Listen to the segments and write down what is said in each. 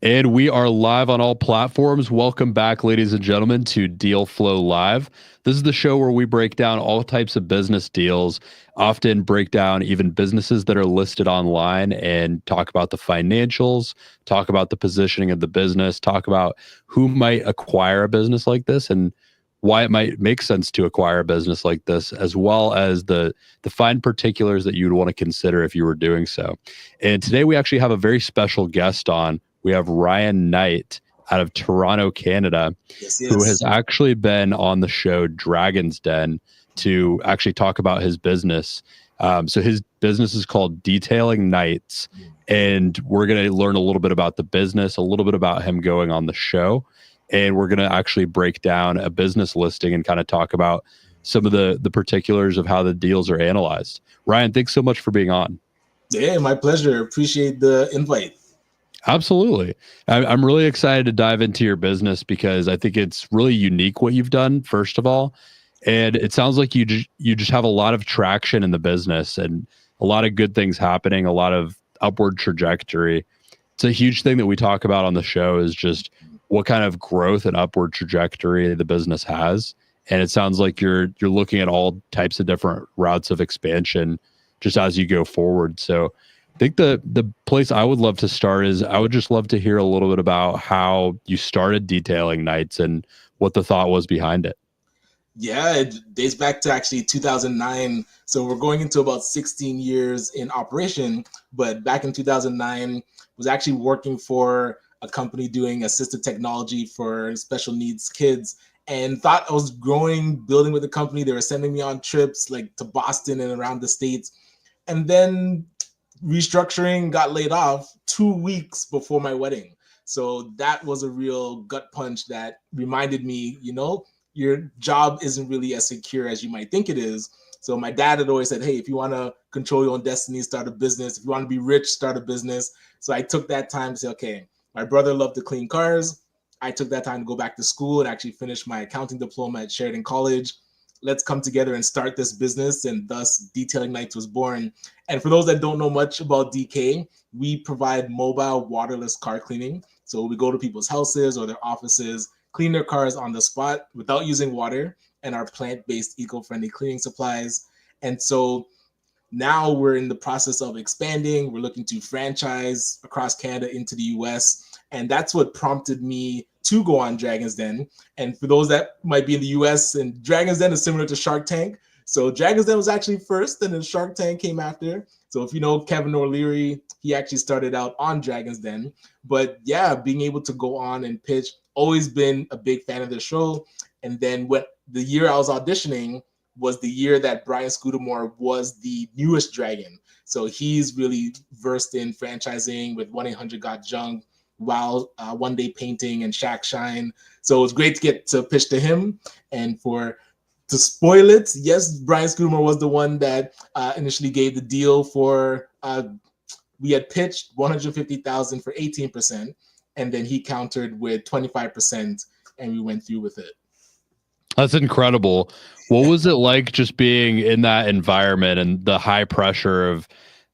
And we are live on all platforms. Welcome back, ladies and gentlemen, to Deal Flow Live. This is the show where we break down all types of business deals, often break down even businesses that are listed online and talk about the financials, talk about the positioning of the business, talk about who might acquire a business like this and why it might make sense to acquire a business like this, as well as the fine particulars that you'd want to consider if you were doing so. And today we actually have a very special guest on. We have Ryan Knight out of Toronto, Canada, Yes, who has yes. actually been on the show Dragon's Den to actually talk about his business. So his business is called Detailing Nights, and we're going to learn a little bit about the business, a little bit about him going on the show, and we're going to actually break down a business listing and kind of talk about some of the particulars of how the deals are analyzed. Ryan, thanks so much for being on. Yeah, my pleasure. Appreciate the invite. Absolutely. I'm really excited to dive into your business because I think it's really unique what you've done, first of all. And it sounds like you just have a lot of traction in the business and a lot of good things happening, a lot of upward trajectory. It's a huge thing that we talk about on the show is just what kind of growth and upward trajectory the business has. And it sounds like you're looking at all types of different routes of expansion just as you go forward. So I think the place I would love to start is I would just love to hear a little bit about how you started Detailing Nights and what the thought was behind it. Yeah, it dates back to actually 2009. So we're going into about 16 years in operation. But back in 2009, was actually working for a company doing assistive technology for special needs kids, and thought I was growing, building with the company. They were sending me on trips like to Boston and around the States. And then restructuring, got laid off 2 weeks before my wedding. So that was a real gut punch that reminded me, your job isn't really as secure as you might think it is. So my dad had always said, hey, if you want to control your own destiny, start a business. If you want to be rich, start a business. So I took that time to say, okay, my brother loved to clean cars. I took that time to go back to school and actually finish my accounting diploma at Sheridan College. Let's come together and start this business. And thus Detailing Nights was born. And for those that don't know much about DK, we provide mobile waterless car cleaning. So we go to people's houses or their offices, clean their cars on the spot without using water, and our plant-based eco-friendly cleaning supplies. And so now we're in the process of expanding. We're looking to franchise across Canada into the US. And that's what prompted me to go on Dragon's Den. And for those that might be in the US, and Dragon's Den is similar to Shark Tank. So Dragon's Den was actually first, and then Shark Tank came after. So if you know Kevin O'Leary, he actually started out on Dragon's Den. But yeah, being able to go on and pitch, always been a big fan of the show. And then when the year I was auditioning, was the year that Brian Scudamore was the newest Dragon. So he's really versed in franchising with 1-800 Got Junk, Wow, One Day Painting, and Shack Shine. So it was great to get to pitch to him. And to spoil it, yes, Brian Scudamore was the one that initially gave the deal for. We had pitched 150,000 for 18%, and then he countered with 25%, and we went through with it. That's incredible. What was it like just being in that environment and the high pressure of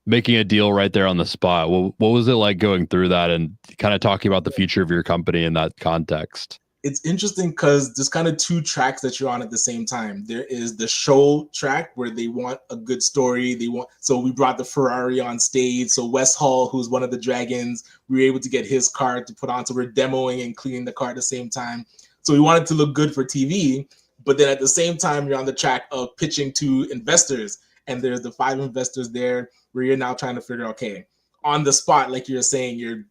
making a deal right there on the spot? What was it like going through that and kind of talking about the future of your company in that context? It's interesting because there's kind of two tracks that you're on at the same time. There is the show track where they want a good story. So we brought the Ferrari on stage. So Wes Hall, who's one of the Dragons, we were able to get his car to put on. So we're demoing and cleaning the car at the same time. So we wanted to look good for TV, but then at the same time, you're on the track of pitching to investors. And there's the 5 investors there where you're now trying to figure, okay, on the spot, like you're saying, you're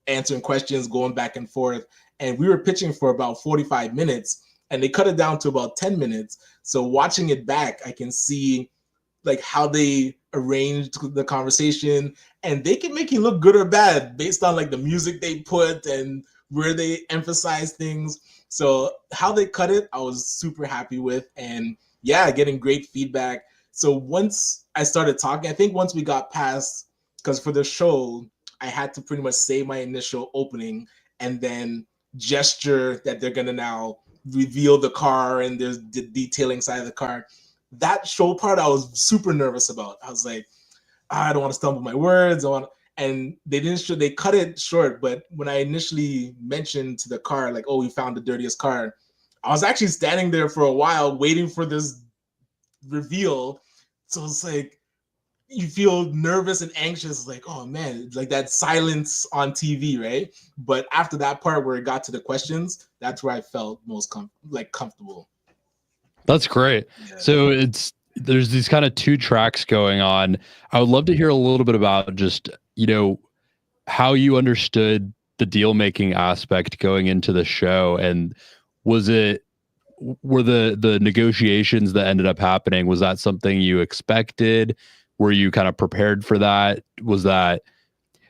answering questions, going back and forth. And we were pitching for about 45 minutes, and they cut it down to about 10 minutes. So watching it back, I can see like how they arranged the conversation, and they can make you look good or bad based on like the music they put and where they emphasize things. So how they cut it, I was super happy with, and yeah, getting great feedback. So once I started talking, I think once we got past, because for the show, I had to pretty much say my initial opening and then gesture that they're gonna now reveal the car and there's the detailing side of the car. That show part I was super nervous about. I was like, I don't want to stumble my words. and they didn't show, they cut it short. But when I initially mentioned to the car, like, oh, we found the dirtiest car, I was actually standing there for a while waiting for this reveal. So it's like, you feel nervous and anxious, like, oh man, like that silence on TV, right? But after that part where it got to the questions, that's where I felt most comfortable. That's great. Yeah. So there's these kind of two tracks going on. I would love to hear a little bit about just, how you understood the deal making aspect going into the show, and were the negotiations that ended up happening, was that something you expected? Were you kind of prepared for that? Was that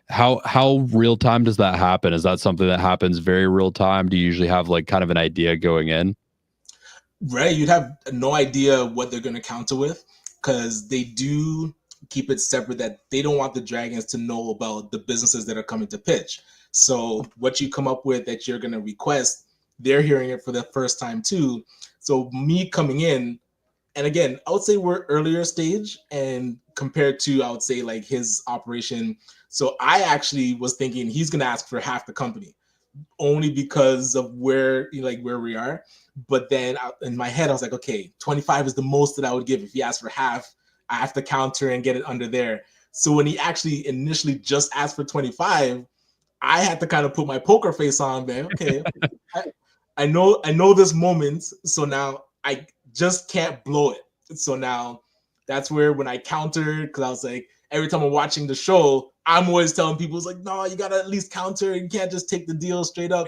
how real time does that happen? Is that something that happens very real time? Do you usually have like kind of an idea going in? Right, you'd have no idea what they're going to counter with, because they do keep it separate, that they don't want the Dragons to know about the businesses that are coming to pitch. So what you come up with that you're going to request, they're hearing it for the first time too. So me coming in, and again, I would say we're earlier stage, and compared to, I would say, like his operation. So I actually was thinking he's going to ask for half the company, only because of where we are. But then in my head, I was like, okay, 25 is the most that I would give. If he asked for half, I have to counter and get it under there. So when he actually initially just asked for 25, I had to kind of put my poker face on, man. Okay, I know this moment. So now I just can't blow it. So now that's where, when I countered, because I was like, every time I'm watching the show, I'm always telling people, it's like, no, you got to at least counter. You can't just take the deal straight up.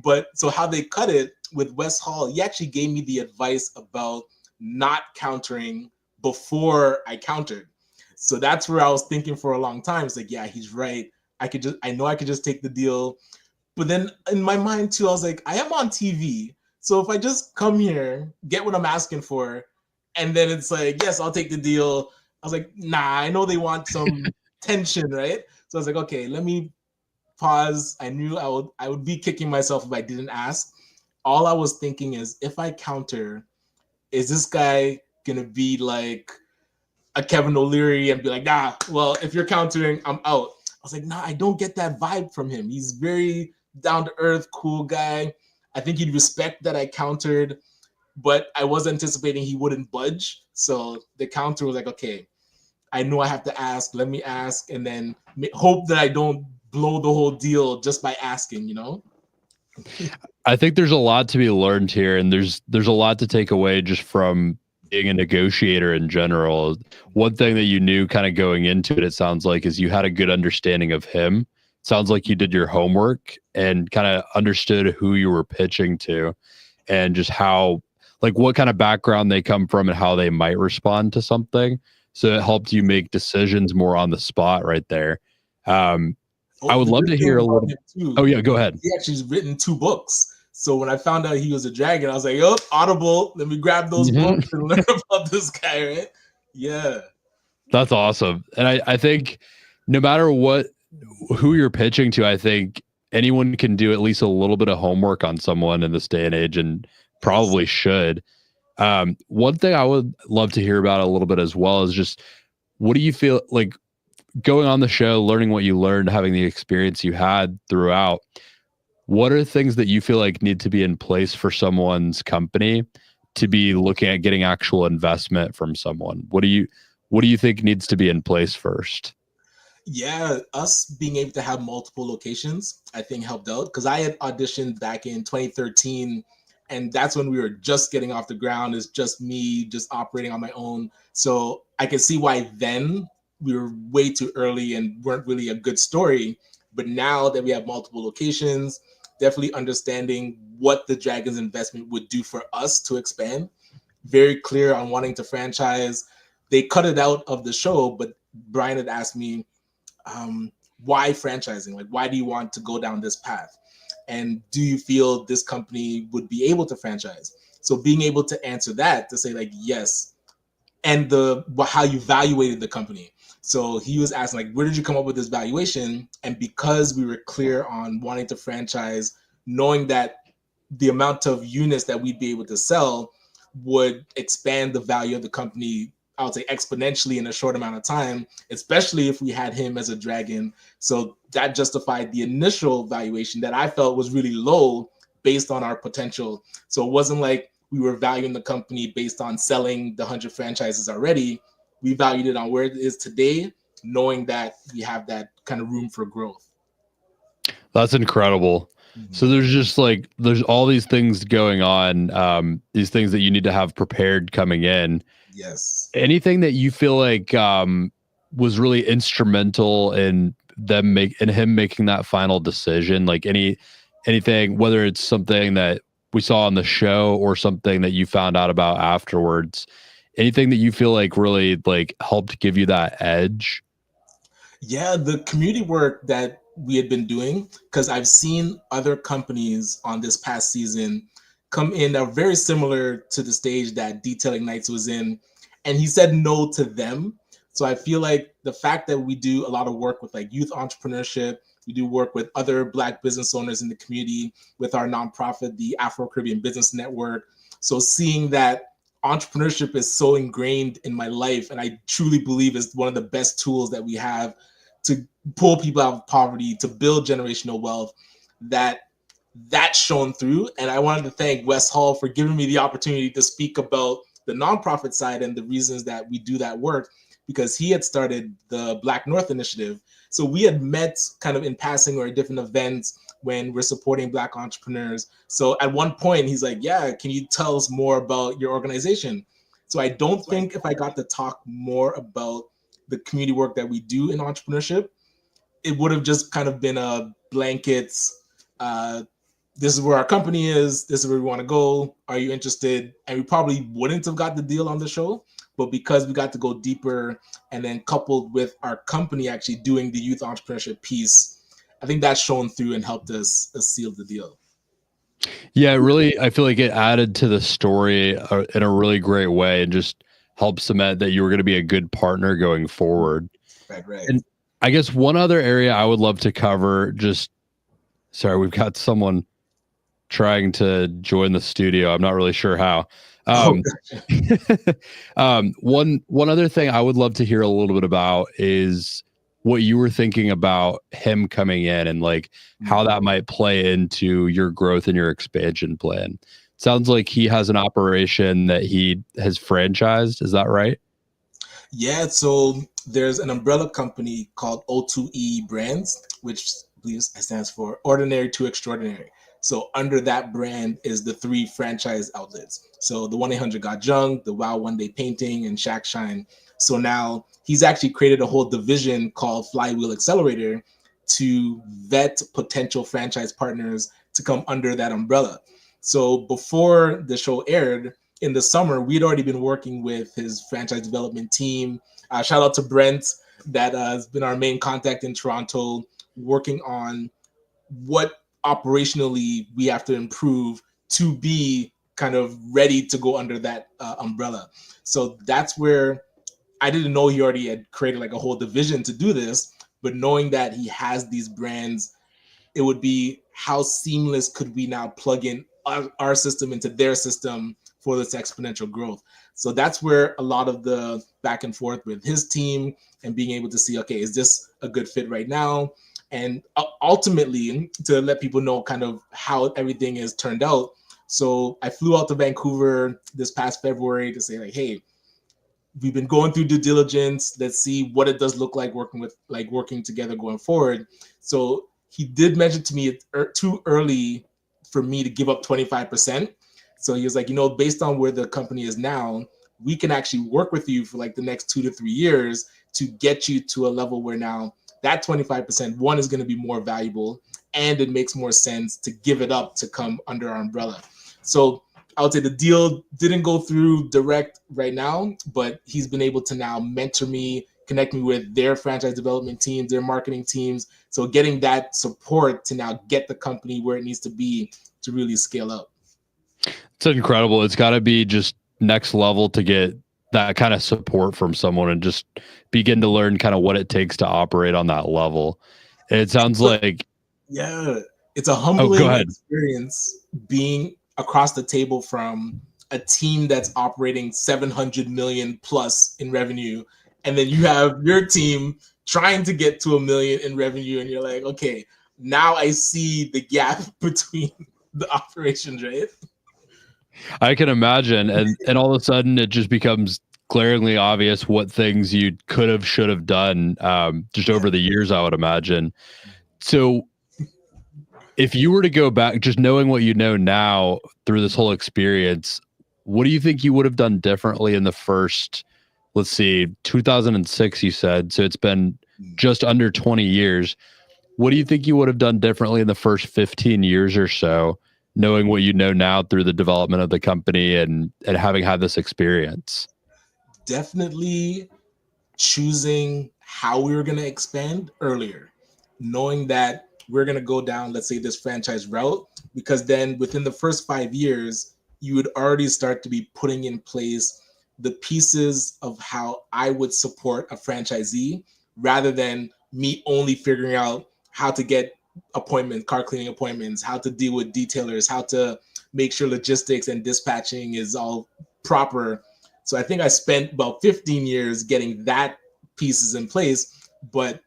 But so how they cut it with Wes Hall, he actually gave me the advice about not countering before I countered. So that's where I was thinking for a long time. It's like, yeah, he's right. I know I could just take the deal. But then in my mind too, I was like, I am on TV. So if I just come here, get what I'm asking for, and then it's like, yes, I'll take the deal. I was like, nah, I know they want some tension, right? So I was like, okay, let me pause. I knew I would be kicking myself if I didn't ask. All I was thinking is, if I counter, is this guy gonna be like a Kevin O'Leary and be like, nah, well, if you're countering, I'm out. I was like, nah, I don't get that vibe from him. He's very down to earth, cool guy. I think he'd respect that I countered, but I was anticipating he wouldn't budge. So the counter was like, okay, I know I have to ask. Let me ask, and then hope that I don't blow the whole deal just by asking, I think there's a lot to be learned here, and there's a lot to take away just from being a negotiator in general. One thing that you knew kind of going into it, it sounds like, is you had a good understanding of him. Sounds like you did your homework and kind of understood who you were pitching to, and just how, like, what kind of background they come from and how they might respond to something. So it helped you make decisions more on the spot right there. I would love to hear a little. Oh yeah, go ahead. He actually's written 2 books. So when I found out he was a dragon, I was like, oh, Audible, let me grab those books and learn about this guy, right? Yeah. That's awesome. And I think no matter who you're pitching to, I think anyone can do at least a little bit of homework on someone in this day and age, and probably should. One thing I would love to hear about a little bit as well is just, what do you feel like going on the show, learning what you learned, having the experience you had throughout? What are things that you feel like need to be in place for someone's company to be looking at getting actual investment from someone? What do you think needs to be in place first? Yeah, us being able to have multiple locations, I think, helped out, because I had auditioned back in 2013, and that's when we were just getting off the ground. It's just me, just operating on my own. So I can see why then we were way too early and weren't really a good story. But now that we have multiple locations, definitely understanding what the Dragons investment would do for us to expand. Very clear on wanting to franchise. They cut it out of the show, but Brian had asked me, why franchising? Like, why do you want to go down this path? And do you feel this company would be able to franchise? So being able to answer that, to say like, yes, and how you evaluated the company. So he was asking, like, where did you come up with this valuation? And because we were clear on wanting to franchise, knowing that the amount of units that we'd be able to sell would expand the value of the company I would say, exponentially in a short amount of time, especially if we had him as a dragon. So that justified the initial valuation that I felt was really low based on our potential. So it wasn't like we were valuing the company based on selling the 100 franchises already. We valued it on where it is today, knowing that we have that kind of room for growth. That's incredible. So there's all these things going on, these things that you need to have prepared coming in. Yes. Anything that you feel like was really instrumental in him making that final decision? Like anything, whether it's something that we saw on the show or something that you found out about afterwards, anything that you feel like really like helped give you that edge? Yeah, the community work that we had been doing, because I've seen other companies on this past season come in that are very similar to the stage that Detailing Nights was in, and he said no to them. So I feel like the fact that we do a lot of work with like youth entrepreneurship, we do work with other Black business owners in the community with our nonprofit, the Afro-Caribbean Business Network. So seeing that entrepreneurship is so ingrained in my life, and I truly believe is one of the best tools that we have to pull people out of poverty, to build generational wealth, that's shown through. And I wanted to thank Wes Hall for giving me the opportunity to speak about the nonprofit side and the reasons that we do that work, because he had started the Black North Initiative. So we had met kind of in passing or at different events when we're supporting Black entrepreneurs. So at one point he's like, yeah, can you tell us more about your organization? So I don't think if I got to talk more about the community work that we do in entrepreneurship, it would have just kind of been a blanket, this is where our company is, this is where we want to go, are you interested? And we probably wouldn't have got the deal on the show, but because we got to go deeper and then coupled with our company actually doing the youth entrepreneurship piece, I think that's shown through and helped us seal the deal. Yeah, really, I feel like it added to the story in a really great way and just helped cement that you were going to be a good partner going forward. Right. And I guess one other area I would love to cover, sorry, we've got someone trying to join the studio. I'm not really sure how. One other thing I would love to hear a little bit about is what you were thinking about him coming in and like how that might play into your growth and your expansion plan. Sounds like he has an operation that he has franchised. Is that right? Yeah, so there's an umbrella company called O2E Brands, which I believe stands for Ordinary to Extraordinary. So under that brand is the 3 franchise outlets. So the 1-800 Got Jung, the Wow One Day Painting, and Shack Shine. So now he's actually created a whole division called Flywheel Accelerator to vet potential franchise partners to come under that umbrella. So before the show aired in the summer, we'd already been working with his franchise development team. Shout out to Brent, that has been our main contact in Toronto, working on what operationally we have to improve to be kind of ready to go under that umbrella. So that's where I didn't know he already had created like a whole division to do this, but knowing that he has these brands, it would be how seamless could we now plug in our system into their system for this exponential growth. So that's where a lot of the back and forth with his team and being able to see, okay, is this a good fit right now? And ultimately to let people know kind of how everything is turned out. So I flew out to Vancouver this past February to say like, hey, we've been going through due diligence. Let's see what it does look like working together going forward. So he did mention to me it's too early for me to give up 25%. So he was like, based on where the company is now, we can actually work with you for like the next 2 to 3 years to get you to a level where now that 25% one is going to be more valuable, and it makes more sense to give it up to come under our umbrella. So I would say the deal didn't go through direct right now, but he's been able to now mentor me, connect me with their franchise development teams, their marketing teams. So getting that support to now get the company where it needs to be to really scale up. It's incredible. It's got to be just next level to get that kind of support from someone and just begin to learn kind of what it takes to operate on that level. It sounds like, yeah, it's a humbling experience being across the table from a team that's operating 700 million plus in revenue, and then you have your team trying to get to 1 million in revenue, and you're like, okay, now I see the gap between the operations, right? I can imagine, and all of a sudden it just becomes glaringly obvious what things you could have, should have done, just over the years, I would imagine. So, if you were to go back, just knowing what you know now through this whole experience, what do you think you would have done differently in the first, let's see, 2006, you said, so it's been just under 20 years. What do you think you would have done differently in the first 15 years or so, knowing what you know now through the development of the company and having had this experience? Definitely choosing how we were going to expand earlier, knowing that we're going to go down, let's say, this franchise route, because then within the first 5 years, you would already start to be putting in place the pieces of how I would support a franchisee rather than me only figuring out how to get appointments, car cleaning appointments, how to deal with detailers, how to make sure logistics and dispatching is all proper. So I think I spent about 15 years getting that pieces in place, but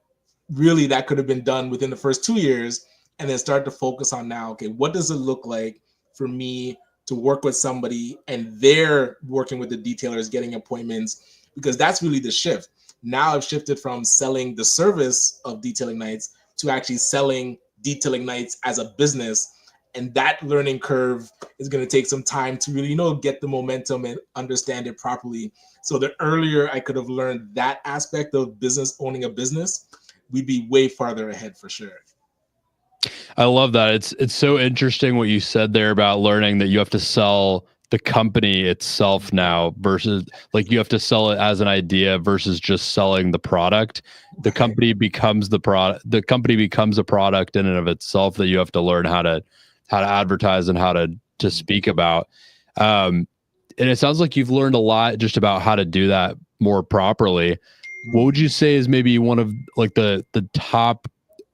really that could have been done within the first 2 years, and then start to focus on now, okay, what does it look like for me to work with somebody and they're working with the detailers, getting appointments, because that's really the shift. Now I've shifted from selling the service of detailing nights to actually selling detailing nights as a business. And that learning curve is going to take some time to really, get the momentum and understand it properly. So the earlier I could have learned that aspect of business, owning a business, we'd be way farther ahead for sure. I love that. It's so interesting what you said there about learning that you have to sell the company itself now versus, like, you have to sell it as an idea versus just selling the product. The company becomes the product. The company becomes a product in and of itself that you have to learn how to advertise and how to speak about. And it sounds like you've learned a lot just about how to do that more properly. What would you say is maybe one of, like, the top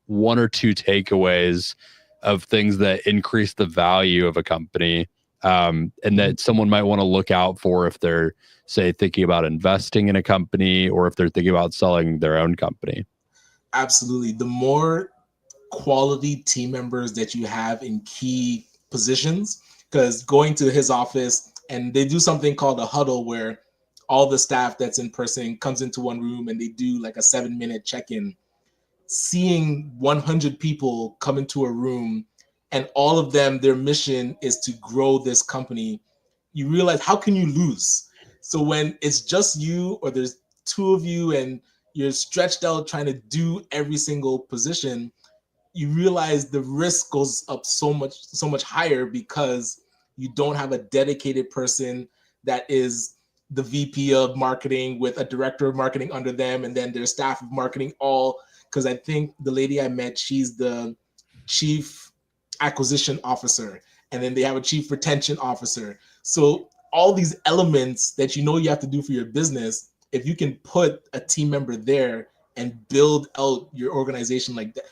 one or two takeaways of things that increase the value of a company, and that someone might want to look out for if they're, say, thinking about investing in a company or if they're thinking about selling their own company? Absolutely. The more quality team members that you have in key positions, because going to his office and they do something called a huddle where all the staff that's in person comes into one room and they do like a 7-minute check-in. Seeing 100 people come into a room and all of them, their mission is to grow this company, you realize, how can you lose? So when it's just you or there's two of you and you're stretched out trying to do every single position, you realize the risk goes up so much higher, because you don't have a dedicated person that is the VP of marketing with a director of marketing under them, and then their staff of marketing all. Because I think the lady I met, she's the chief acquisition officer, and then they have a chief retention officer. So all these elements that you have to do for your business, if you can put a team member there and build out your organization like that,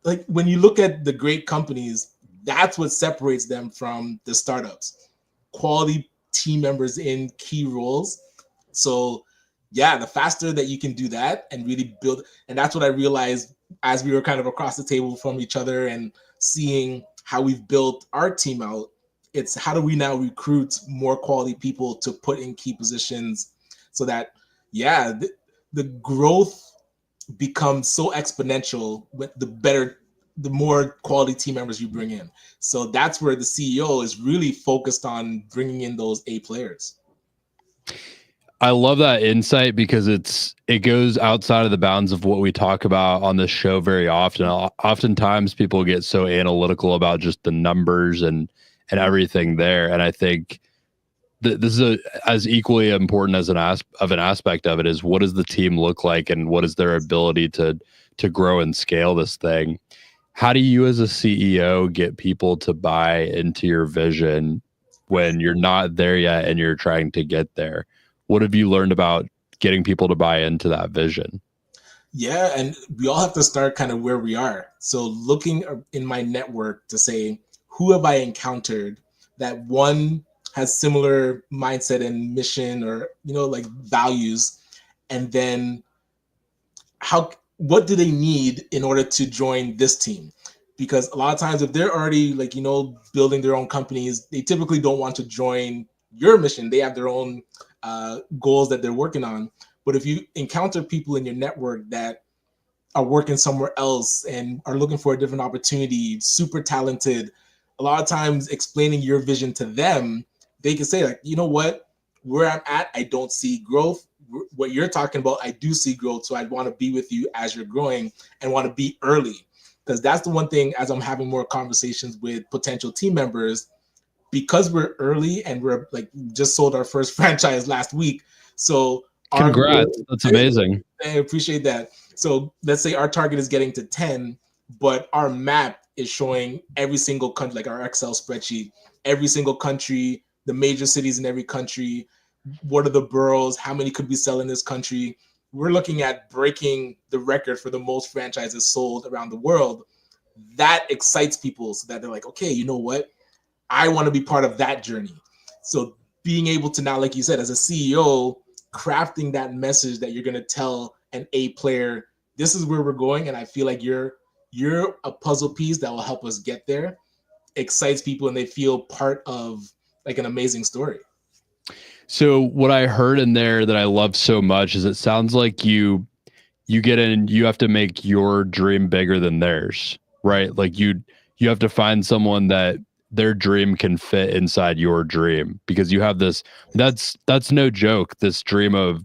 like when you look at the great companies, that's what separates them from the startups. Quality team members in key roles. So yeah, the faster that you can do that and really build, and that's what I realized as we were kind of across the table from each other and seeing how we've built our team out. It's how do we now recruit more quality people to put in key positions so that, yeah, the growth becomes so exponential with the more quality team members you bring in. So that's where the CEO is really focused on bringing in those A players. I love that insight because it goes outside of the bounds of what we talk about on this show very often. Oftentimes people get so analytical about just the numbers and everything there, and I think this is as equally important as an aspect of it is, what does the team look like and what is their ability to grow and scale this thing? How do you as a CEO get people to buy into your vision when you're not there yet and you're trying to get there? What have you learned about getting people to buy into that vision? Yeah, and we all have to start kind of where we are. So looking in my network to say, who have I encountered that, one, has similar mindset and mission, or like values, and then what do they need in order to join this team? Because a lot of times if they're already like building their own companies, they typically don't want to join your mission. They have their own goals that they're working on. But if you encounter people in your network that are working somewhere else and are looking for a different opportunity, super talented, a lot of times explaining your vision to them, they can say like, what, where I'm at, I don't see growth. What you're talking about, I do see growth. So I want to be with you as you're growing and want to be early. Because that's the one thing, as I'm having more conversations with potential team members, because we're early and we're like just sold our first franchise last week. So congrats. That's amazing. I appreciate that. So let's say our target is getting to 10, but our map is showing every single country, like our Excel spreadsheet, every single country, the major cities in every country, what are the boroughs, how many could we sell in this country. We're looking at breaking the record for the most franchises sold around the world. That excites people so that they're like, okay, you know what? I want to be part of that journey. So being able to now, like you said, as a CEO, crafting that message that you're going to tell an A player, this is where we're going, and I feel like you're a puzzle piece that will help us get there, excites people, and they feel part of like an amazing story. So what I heard in there that I love so much is it sounds like you get in, you have to make your dream bigger than theirs, right? Like you have to find someone that their dream can fit inside your dream, because you have this, that's no joke, this dream of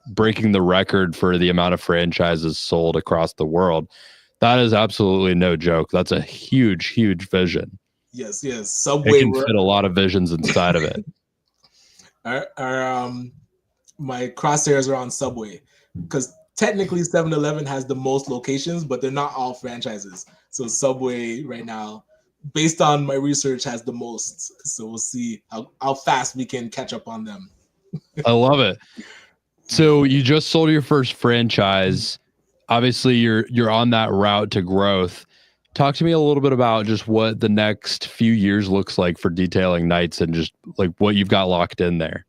breaking the record for the amount of franchises sold across the world. That is absolutely no joke. That's a huge vision. Yes. Subway, it can fit a lot of visions inside of it. My crosshairs are on Subway, because technically 7-Eleven has the most locations, but they're not all franchises. So Subway right now, based on my research, has the most. So we'll see how fast we can catch up on them. I love it. So you just sold your first franchise. Obviously, you're on that route to growth. Talk to me a little bit about just what the next few years looks like for Detailing Nights, and just like what you've got locked in there.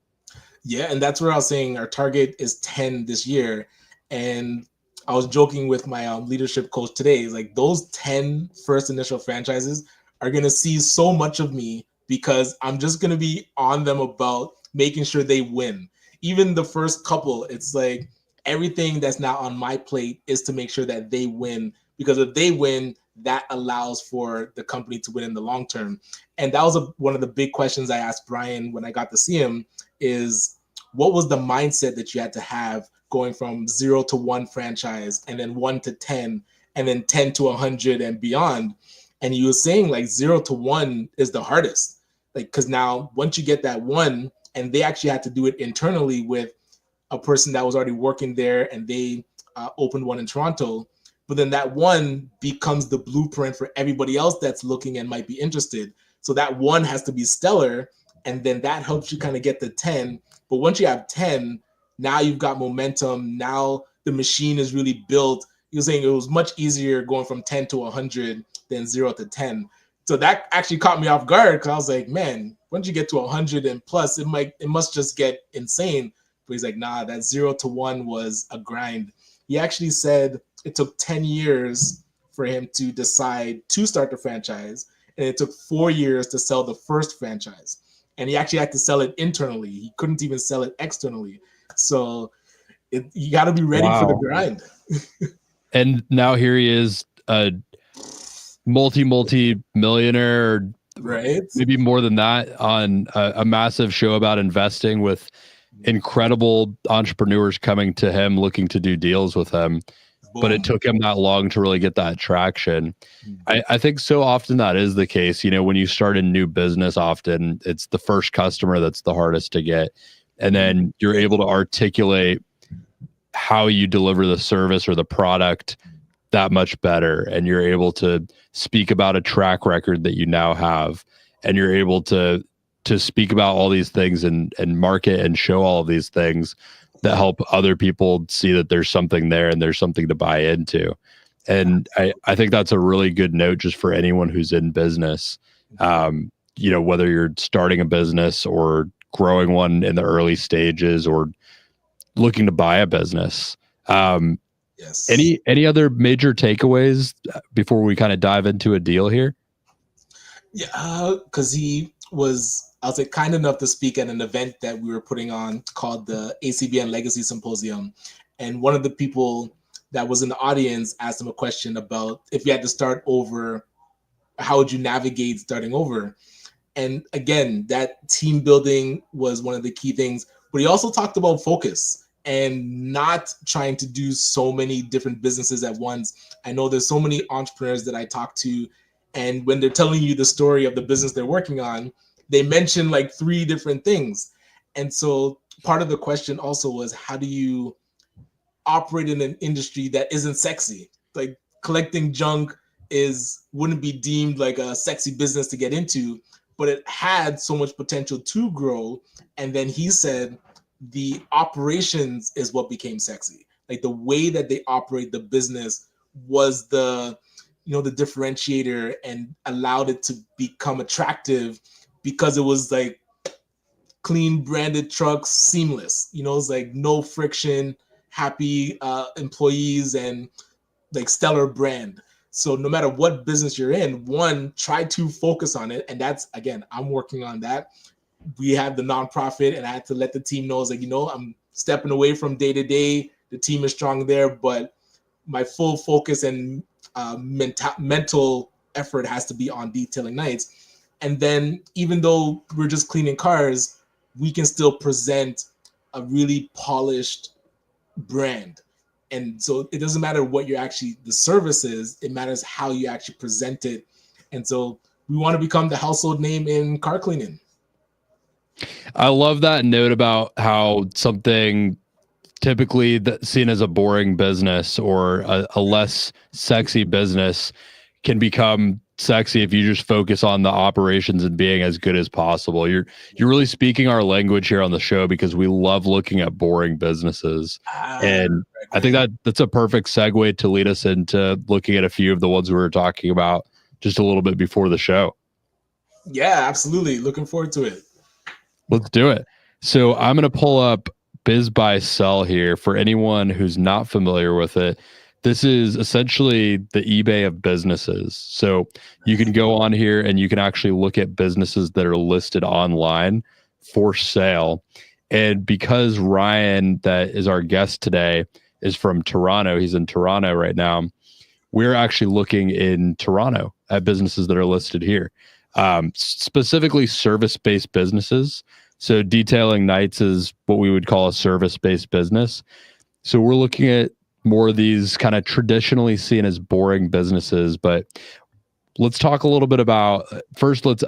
Yeah, and that's where I was saying our target is 10 this year. And I was joking with my leadership coach today, like those 10 first initial franchises are going to see so much of me, because I'm just going to be on them about making sure they win. Even the first couple, it's like everything that's now on my plate is to make sure that they win, because if they win, that allows for the company to win in the long term. And that was one of the big questions I asked Brian when I got to see him, is what was the mindset that you had to have going from 0 to 1 franchise, and then 1 to 10, and then 10 to 100 and beyond. And he was saying like 0 to 1 is the hardest. Like, because now once you get that 1, and they actually had to do it internally with a person that was already working there, and they opened one in Toronto. But then that 1 becomes the blueprint for everybody else that's looking and might be interested. So that 1 has to be stellar, and then that helps you kind of get the 10. But once you have 10, now you've got momentum. Now the machine is really built. You're saying it was much easier going from 10 to 100 than 0 to 10. So that actually caught me off guard, because I was like, man, once you get to 100 and plus, it must just get insane. But he's like, nah, that 0 to 1 was a grind. He actually said it took 10 years for him to decide to start the franchise, and it took 4 years to sell the first franchise. And he actually had to sell it internally. He couldn't even sell it externally. So you got to be ready for the grind. And now here he is, a multi-millionaire, right? Maybe more than that, on a massive show about investing, with incredible entrepreneurs coming to him looking to do deals with him. Boom. But it took him that long to really get that traction. I think so often that is the case. When you start a new business, often it's the first customer that's the hardest to get. And then you're able to articulate how you deliver the service or the product that much better. And you're able to speak about a track record that you now have. And you're able to speak about all these things and market and show all of these things that help other people see that there's something there and there's something to buy into. And I think that's a really good note just for anyone who's in business. whether you're starting a business or growing one in the early stages or looking to buy a business. Yes. Any other major takeaways before we kind of dive into a deal here? Yeah, because he was, I'll say, kind enough to speak at an event that we were putting on called the ACBN Legacy Symposium. And one of the people that was in the audience asked him a question about if you had to start over, how would you navigate starting over? And again, that team building was one of the key things. But he also talked about focus and not trying to do so many different businesses at once. I know there's so many entrepreneurs that I talk to, and when they're telling you the story of the business they're working on, they mention like 3 different things. And so part of the question also was, how do you operate in an industry that isn't sexy? Like collecting junk wouldn't be deemed like a sexy business to get into, but it had so much potential to grow. And then he said the operations is what became sexy. Like the way that they operate the business was the differentiator and allowed it to become attractive, because it was like clean branded trucks, seamless. It's like no friction, happy employees, and like stellar brand. So no matter what business you're in, one, try to focus on it. And that's, again, I'm working on that. We have the nonprofit, and I had to let the team know, I was like, I'm stepping away from day to day. The team is strong there, but my full focus and mental effort has to be on detailing nights. And then even though we're just cleaning cars, we can still present a really polished brand. And so it doesn't matter what the service is, it matters how you actually present it. And so we want to become the household name in car cleaning. I love that note about how something typically seen as a boring business or a less sexy business can become sexy if you just focus on the operations and being as good as possible. You're really speaking our language here on the show, because we love looking at boring businesses. And I think that's a perfect segue to lead us into looking at a few of the ones we were talking about just a little bit before the show. Yeah, absolutely. Looking forward to it. Let's do it. So I'm going to pull up BizBuySell here for anyone who's not familiar with it. This is essentially the eBay of businesses. So you can go on here and you can actually look at businesses that are listed online for sale. And because Ryan, that is our guest today, is from Toronto, he's in Toronto right now, we're actually looking in Toronto at businesses that are listed here, specifically service-based businesses. So detailing nights is what we would call a service-based business. So we're looking at more of these kind of traditionally seen as boring businesses, but let's talk a little bit about, first, let's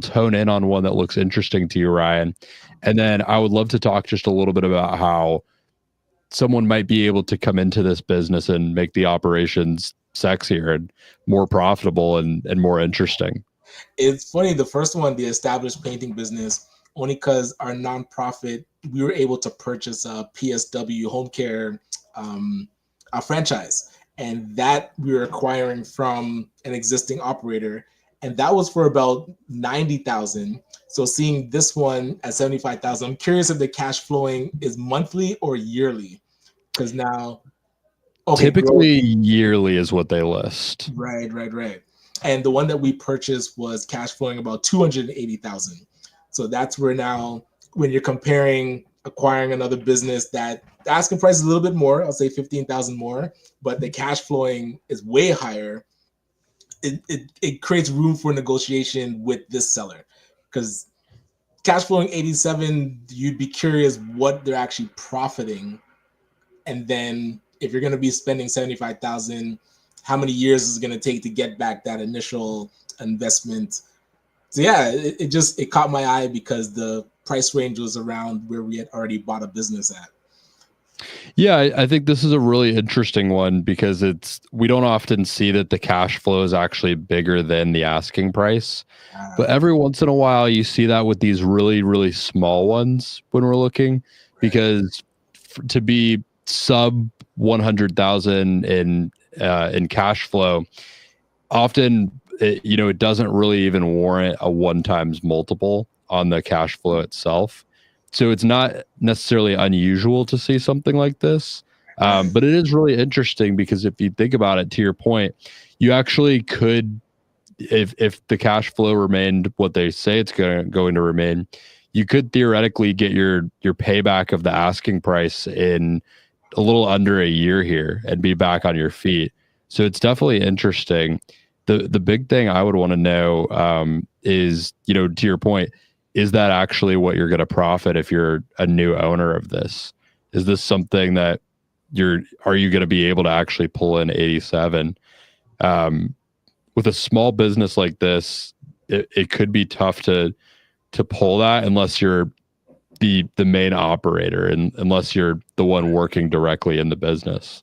hone in on one that looks interesting to you, Ryan. And then I would love to talk just a little bit about how someone might be able to come into this business and make the operations sexier and more profitable and more interesting. It's funny, the first one, the established painting business, only because our nonprofit, we were able to purchase a PSW home care a franchise, and that we were acquiring from an existing operator, and that was for about 90,000. So seeing this one at 75,000, I'm curious if the cash flowing is monthly or yearly, because now, typically yearly is what they list. Right. And the one that we purchased was cash flowing about 280,000. So that's where now, when you're comparing acquiring another business, that the asking price is a little bit more, I'll say 15,000 more, but the cash flowing is way higher. It creates room for negotiation with this seller, because cash flowing 87, you'd be curious what they're actually profiting. And then if you're going to be spending 75,000, how many years is it going to take to get back that initial investment? So yeah, it caught my eye because the price range was around where we had already bought a business at. Yeah, I think this is a really interesting one, because we don't often see that the cash flow is actually bigger than the asking price. But every once in a while you see that with these really, really small ones when we're looking, because to be sub 100,000 in cash flow, often it doesn't really even warrant a 1x multiple on the cash flow itself. So it's not necessarily unusual to see something like this. Right. But it is really interesting because if you think about it, to your point, you actually could, if the cash flow remained what they say it's going to remain, you could theoretically get your payback of the asking price in a little under a year here and be back on your feet. So it's definitely interesting. The big thing I would want to know is, to your point, is that actually what you're going to profit if you're a new owner of this? Is this something that are you going to be able to actually pull in 87? With a small business like this, it could be tough to pull that unless you're the main operator and unless you're the one working directly in the business.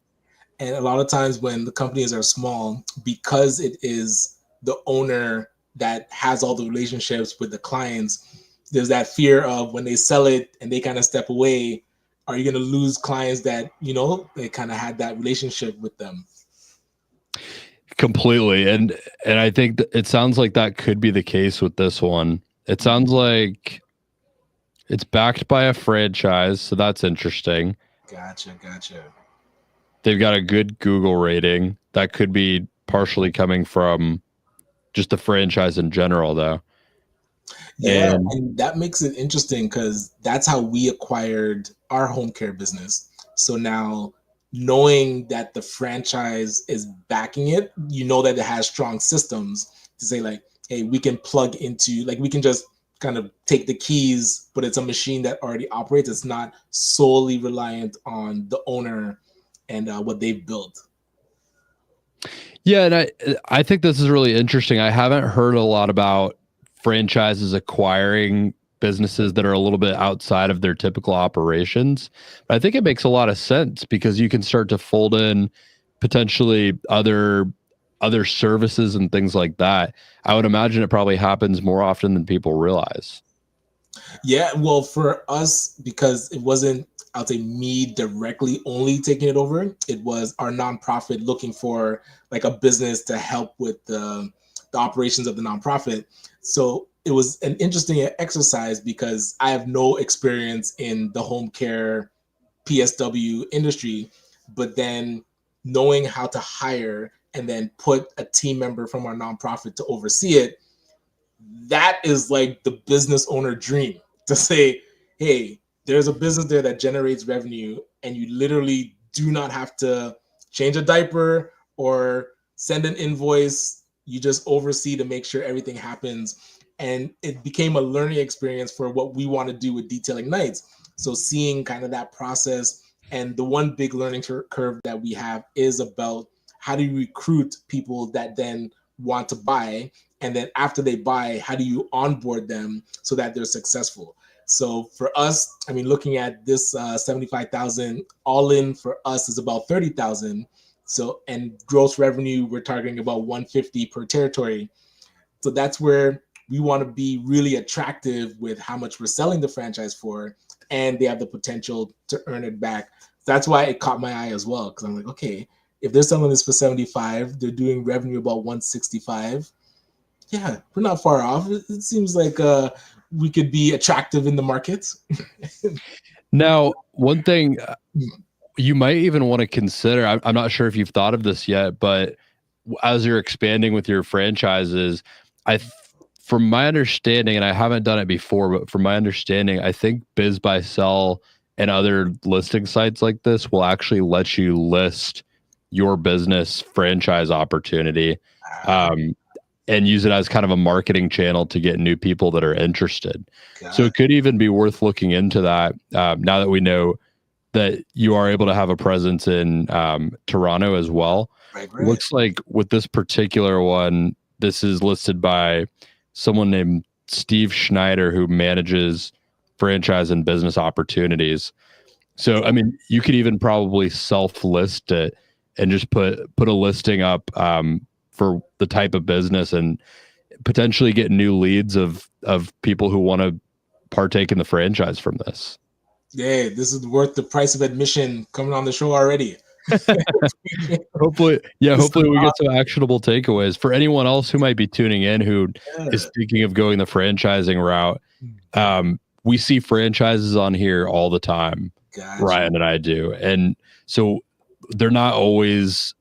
And a lot of times when the companies are small, because it is the owner that has all the relationships with the clients, there's that fear of when they sell it and they kind of step away, are you going to lose clients that, they kind of had that relationship with them? Completely. And I think it sounds like that could be the case with this one. It sounds like it's backed by a franchise, so that's interesting. Gotcha. They've got a good Google rating. That could be partially coming from just the franchise in general, though. Yeah, and that makes it interesting because that's how we acquired our home care business. So now, knowing that the franchise is backing it, that it has strong systems to say like, hey, we can plug into, like, we can just kind of take the keys, but it's a machine that already operates. It's not solely reliant on the owner and what they've built. Yeah, and I think this is really interesting. I haven't heard a lot about franchises acquiring businesses that are a little bit outside of their typical operations. But I think it makes a lot of sense because you can start to fold in potentially other services and things like that. I would imagine it probably happens more often than people realize. Yeah, well, for us, because it wasn't, I'll say, me directly only taking it over, it was our nonprofit looking for like a business to help with the operations of the nonprofit. So it was an interesting exercise because I have no experience in the home care PSW industry, but then knowing how to hire and then put a team member from our nonprofit to oversee it, that is like the business owner dream, to say, hey, there's a business there that generates revenue and you literally do not have to change a diaper or send an invoice. You just oversee to make sure everything happens. And it became a learning experience for what we want to do with Detailing Nights. So seeing kind of that process, and the one big learning curve that we have is about how do you recruit people that then want to buy, and then after they buy, how do you onboard them so that they're successful? So for us, I mean, looking at this 75,000 all in for us is about 30,000. So, and gross revenue, we're targeting about 150 per territory. So that's where we want to be really attractive with how much we're selling the franchise for, and they have the potential to earn it back. That's why it caught my eye as well, because I'm like, okay, if they're selling this for 75, they're doing revenue about 165. Yeah, we're not far off. It seems like we could be attractive in the market. Now, one thing you might even want to consider, I'm not sure if you've thought of this yet, but as you're expanding with your franchises, from my understanding, and I haven't done it before, but from my understanding, I think BizBuySell and other listing sites like this will actually let you list your business franchise opportunity and use it as kind of a marketing channel to get new people that are interested. So it could even be worth looking into that now that we know that you are able to have a presence in Toronto as well. Right. Looks like with this particular one, this is listed by someone named Steve Schneider, who manages franchise and business opportunities. So, I mean, you could even probably self-list it and just put a listing up for the type of business and potentially get new leads of people who want to partake in the franchise from this. Yeah, this is worth the price of admission coming on the show already. Hopefully we get some actionable takeaways for anyone else who might be tuning in who is thinking of going the franchising route. We see franchises on here all the time. Gotcha. Ryan and I do. And so they're not always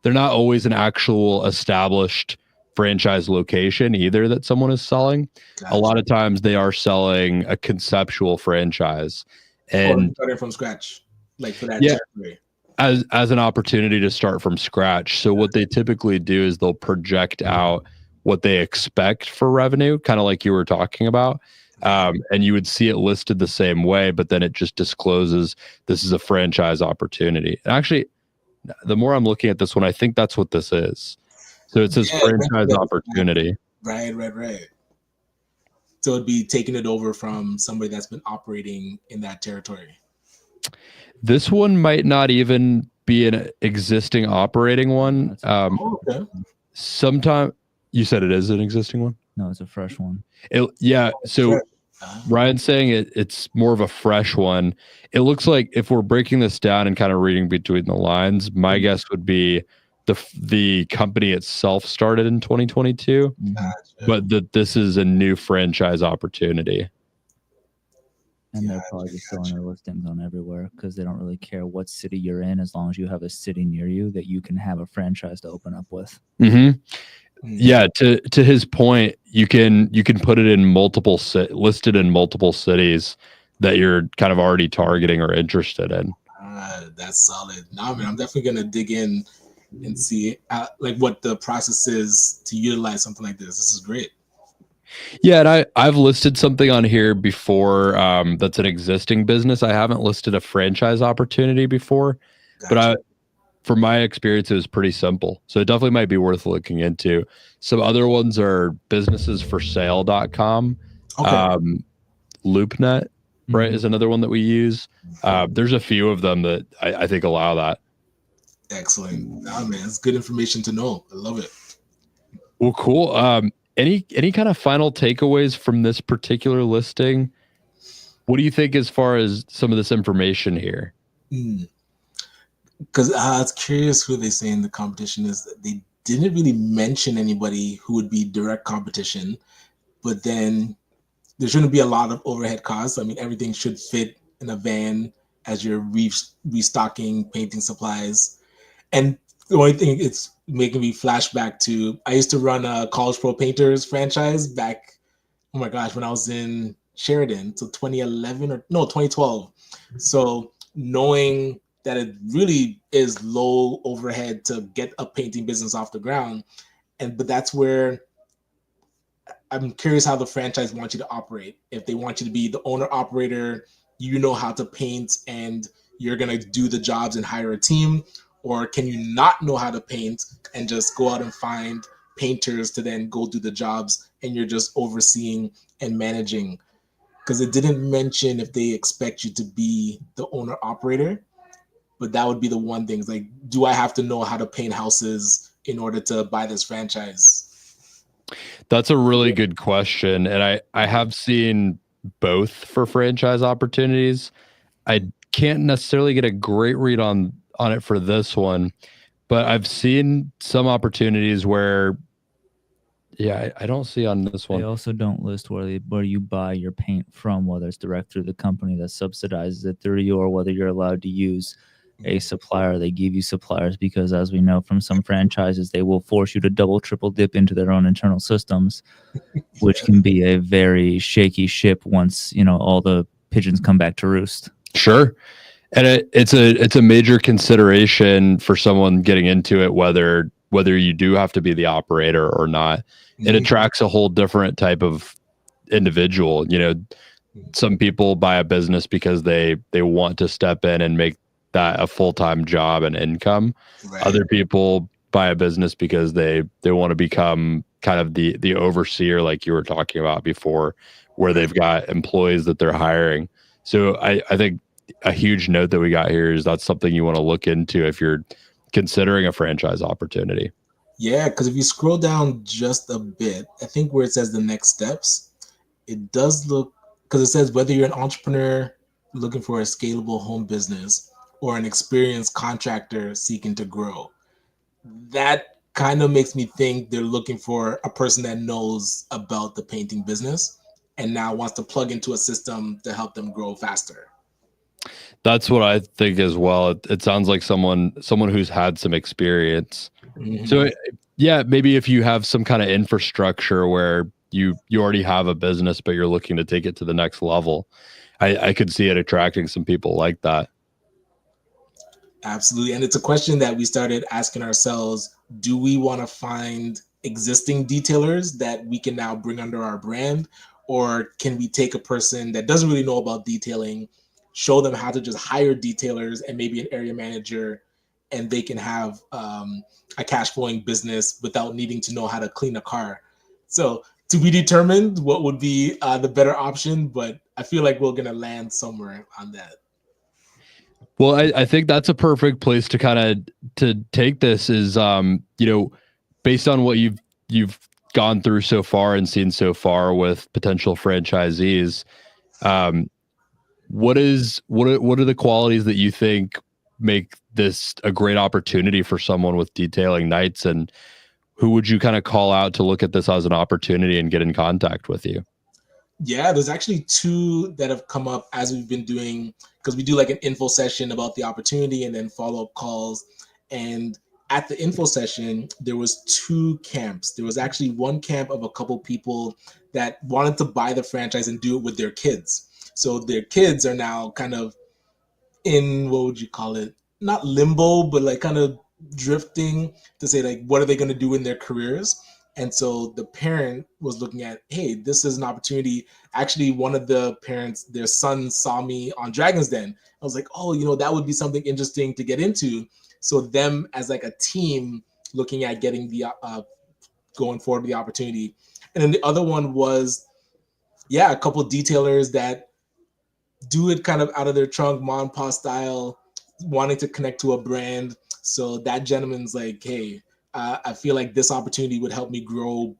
an actual established franchise location either that someone is selling. Gotcha. A lot of times they are selling a conceptual franchise and starting from scratch, like for that territory. As an opportunity to start from scratch. So what they typically do is they'll project out what they expect for revenue, kind of like you were talking about. And you would see it listed the same way, but then it just discloses this is a franchise opportunity. And actually, the more I'm looking at this one, I think that's what this is. So it says franchise opportunity. Right. So it'd be taking it over from somebody that's been operating in that territory. This one might not even be an existing operating one. Okay. Sometime you said it is an existing one? No, it's a fresh one. So Ryan's saying it's more of a fresh one. It looks like if we're breaking this down and kind of reading between the lines, my guess would be the company itself started in 2022, but this is a new franchise opportunity. And they're probably just throwing their listings on everywhere because they don't really care what city you're in, as long as you have a city near you that you can have a franchise to open up with. Mm-hmm. Yeah, to his point, you can put it in listed in multiple cities that you're kind of already targeting or interested in. That's solid. No, man, I'm definitely gonna dig in and see like what the process is to utilize something like this. This is great. Yeah, and I've listed something on here before that's an existing business. I haven't listed a franchise opportunity before, but from my experience, it was pretty simple. So it definitely might be worth looking into. Some other ones are businessesforsale.com. Okay. LoopNet, right, is another one that we use. There's a few of them that I think allow that. Excellent. Oh, man, it's good information to know. I love it. Well, cool. Any kind of final takeaways from this particular listing? What do you think as far as some of this information here? Because I was curious who they say in the competition is. They didn't really mention anybody who would be direct competition, but then there shouldn't be a lot of overhead costs. I mean, everything should fit in a van as you're restocking painting supplies. And the only thing it's making me flashback to, I used to run a College Pro Painters franchise back, oh my gosh, when I was in Sheridan, so 2012. So knowing that it really is low overhead to get a painting business off the ground. But that's where I'm curious how the franchise wants you to operate. If they want you to be the owner operator, you know how to paint and you're going to do the jobs and hire a team, or can you not know how to paint and just go out and find painters to then go do the jobs and you're just overseeing and managing? Because it didn't mention if they expect you to be the owner operator. But that would be the one thing. Like, do I have to know how to paint houses in order to buy this franchise? That's a really good question. And I have seen both for franchise opportunities. I can't necessarily get a great read on it for this one, but I've seen some opportunities where, I don't see on this one. They also don't list where you buy your paint from, whether it's direct through the company that subsidizes it through you, or whether you're allowed to use a supplier. They give you suppliers because, as we know from some franchises, they will force you to double, triple dip into their own internal systems, which can be a very shaky ship once, all the pigeons come back to roost. Sure. And it's a major consideration for someone getting into it, whether you do have to be the operator or not. It attracts a whole different type of individual. Some people buy a business because they want to step in and make that a full-time job and income. Right. Other people buy a business because they want to become kind of the overseer, like you were talking about before, where they've got employees that they're hiring. So I think a huge note that we got here is that's something you want to look into if you're considering a franchise opportunity. Yeah, because if you scroll down just a bit, I think where it says the next steps, it does look, because it says whether you're an entrepreneur looking for a scalable home business, or an experienced contractor seeking to grow. That kind of makes me think they're looking for a person that knows about the painting business and now wants to plug into a system to help them grow faster. That's what I think as well. It sounds like someone who's had some experience. Mhm. So yeah, maybe if you have some kind of infrastructure where you already have a business, but you're looking to take it to the next level, I could see it attracting some people like that. Absolutely. And it's a question that we started asking ourselves. Do we want to find existing detailers that we can now bring under our brand? Or can we take a person that doesn't really know about detailing, show them how to just hire detailers and maybe an area manager, and they can have a cash flowing business without needing to know how to clean a car? So to be determined what would be the better option, but I feel like we're going to land somewhere on that. Well, I think that's a perfect place to kind of to take this is based on what you've gone through so far and seen so far with potential franchisees, what are the qualities that you think make this a great opportunity for someone with Detailing Nights, and who would you kind of call out to look at this as an opportunity and get in contact with you? Yeah, there's actually two that have come up as we've been doing, because we do like an info session about the opportunity and then follow-up calls. And at the info session, there was two camps. There was actually one camp of a couple people that wanted to buy the franchise and do it with their kids. So their kids are now kind of in, what would you call it? Not limbo, but like kind of drifting to say like, what are they going to do in their careers? And so the parent was looking at, hey, this is an opportunity. Actually, one of the parents, their son saw me on Dragon's Den. I was like, oh, that would be something interesting to get into. So them as like a team looking at getting the going forward with the opportunity. And then the other one was, yeah, a couple of detailers that do it kind of out of their trunk, mom and pop style, wanting to connect to a brand. So that gentleman's like, hey, I feel like this opportunity would help me grow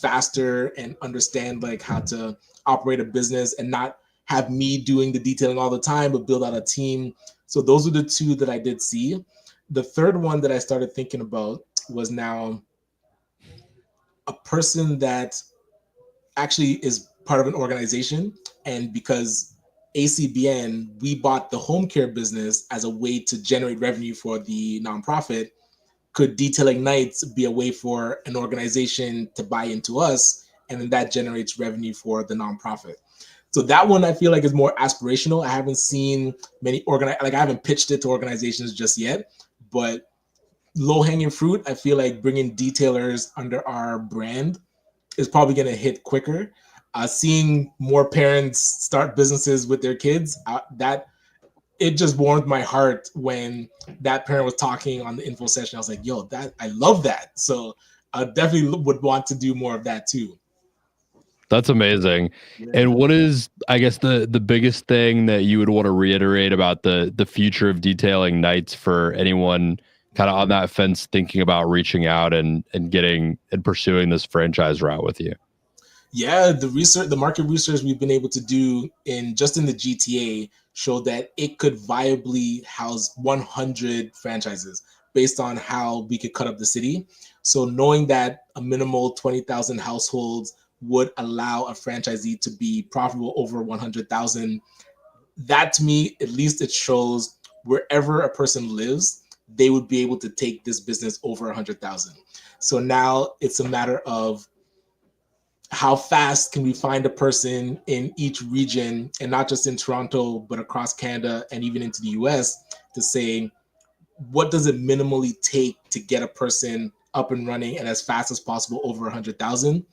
faster and understand like how to operate a business and not have me doing the detailing all the time, but build out a team. So those are the two that I did see. The third one that I started thinking about was now a person that actually is part of an organization. And because ACBN, we bought the home care business as a way to generate revenue for the nonprofit. Could Detailing Nights be a way for an organization to buy into us, and then that generates revenue for the nonprofit? So that one I feel like is more aspirational. I haven't seen many I haven't pitched it to organizations just yet, but low hanging fruit, I feel like bringing detailers under our brand is probably going to hit quicker. Seeing more parents start businesses with their kids, that it just warmed my heart when that parent was talking on the info session. I was like, yo, I love that. So I definitely would want to do more of that too. That's amazing. And what is, I guess, the biggest thing that you would want to reiterate about the future of Detailing Nights for anyone kind of on that fence thinking about reaching out and getting and pursuing this franchise route with you? Yeah, the market research we've been able to do in the GTA showed that it could viably house 100 franchises based on how we could cut up the city. So knowing that a minimal 20,000 households would allow a franchisee to be profitable over 100,000, that to me, at least it shows wherever a person lives, they would be able to take this business over 100,000. So now it's a matter of how fast can we find a person in each region, and not just in Toronto, but across Canada and even into the US, to say, what does it minimally take to get a person up and running and as fast as possible over 100,000?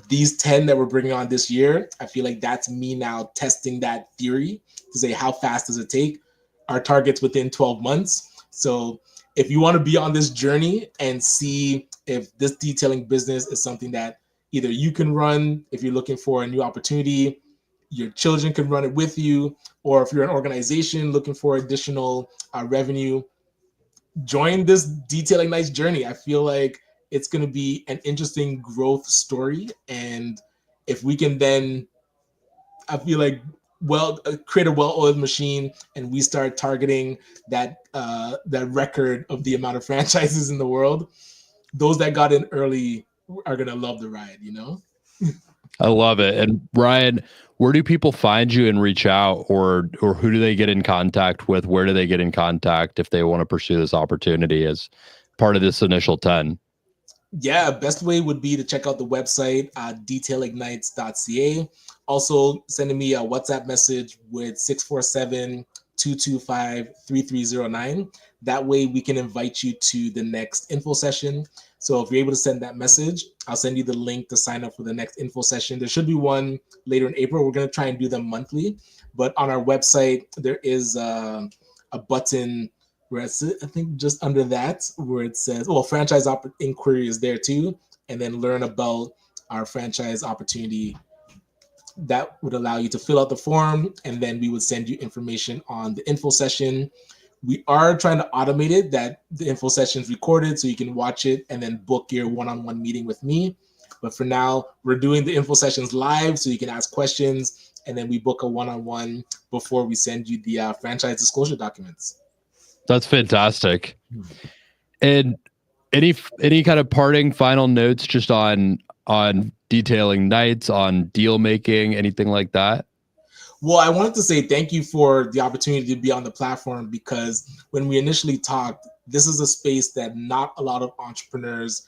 These 10 that we're bringing on this year, I feel like that's me now testing that theory to say, how fast does it take? Our target's within 12 months. So if you want to be on this journey and see if this detailing business is something that either you can run, if you're looking for a new opportunity, your children can run it with you, or if you're an organization looking for additional revenue, join this Detailing Nights journey. I feel like it's going to be an interesting growth story. And if we can then, I feel like create a well-oiled machine, and we start targeting that record of the amount of franchises in the world. Those that got in early are gonna love the ride, you know. I love it. And Ryan, where do people find you and reach out, or who do they get in contact with? Where do they get in contact if they want to pursue this opportunity as part of this initial 10? Yeah, best way would be to check out the website, detailignites.ca. Also, sending me a WhatsApp message with 647-225-3309. That way we can invite you to the next info session. So if you're able to send that message, I'll send you the link to sign up for the next info session. There should be one later in April. We're going to try and do them monthly. But on our website, there is a button where it's, I think just under that, where it says, well, franchise inquiry is there too. And then learn about our franchise opportunity. That would allow you to fill out the form, and then we would send you information on the info session. We are trying to automate it, that the info session is recorded so you can watch it and then book your one-on-one meeting with me. But for now, we're doing the info sessions live so you can ask questions, and then we book a one-on-one before we send you the franchise disclosure documents. That's fantastic. And any kind of parting final notes just on Detailing Knights, on deal making, anything like that? Well, I wanted to say thank you for the opportunity to be on the platform, because when we initially talked, this is a space that not a lot of entrepreneurs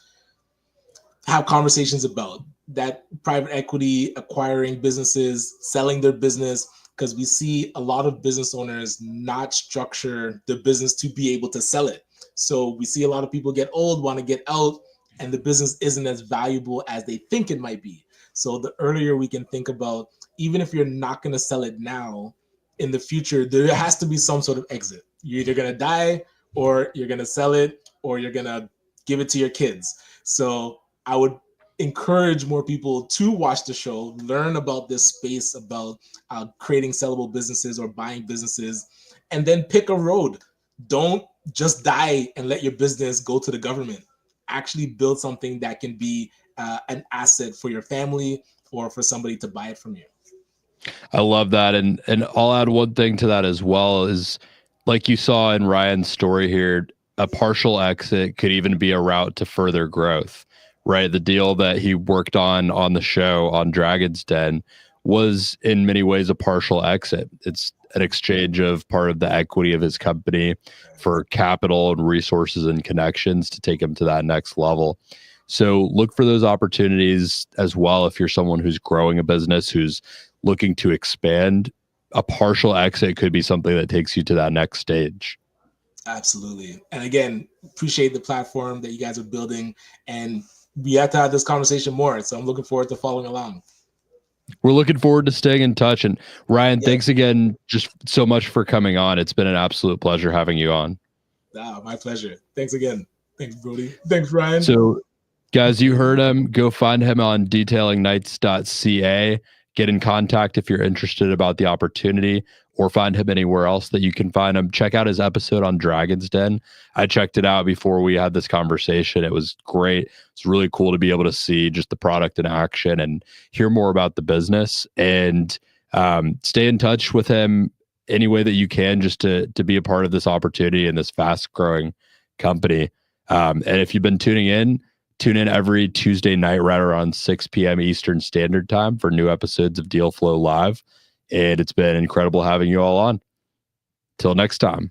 have conversations about. That private equity acquiring businesses, selling their business, because we see a lot of business owners not structure their business to be able to sell it. So we see a lot of people get old, want to get out, and the business isn't as valuable as they think it might be. So the earlier we can think about, even if you're not going to sell it now, in the future, there has to be some sort of exit. You're either going to die, or you're going to sell it, or you're going to give it to your kids. So I would encourage more people to watch the show, learn about this space, about creating sellable businesses or buying businesses, and then pick a road. Don't just die and let your business go to the government. Actually build something that can be an asset for your family or for somebody to buy it from you. I love that. And I'll add one thing to that as well, is like you saw in Ryan's story here, a partial exit could even be a route to further growth, right? The deal that he worked on the show on Dragon's Den was in many ways a partial exit. It's an exchange of part of the equity of his company for capital and resources and connections to take him to that next level. So look for those opportunities as well. If you're someone who's growing a business, who's looking to expand, a partial exit could be something that takes you to that next stage. Absolutely. And again, appreciate the platform that you guys are building, and we have to have this conversation more. So I'm looking forward to following along. We're looking forward to staying in touch. And Ryan, thanks again just so much for coming on. It's been an absolute pleasure having you on. My pleasure. Thanks again. Thanks, Brody. Thanks, Ryan. So guys, you heard him. Go find him on detailingknights.ca. Get in contact if you're interested about the opportunity, or find him anywhere else that you can find him. Check out his episode on Dragon's Den. I checked it out before we had this conversation. It was great. It's really cool to be able to see just the product in action and hear more about the business, and stay in touch with him any way that you can, just to be a part of this opportunity and this fast growing company. And if you've been tuning in, tune in every Tuesday night right around 6 p.m. Eastern Standard Time for new episodes of Deal Flow Live. And it's been incredible having you all on. Till next time.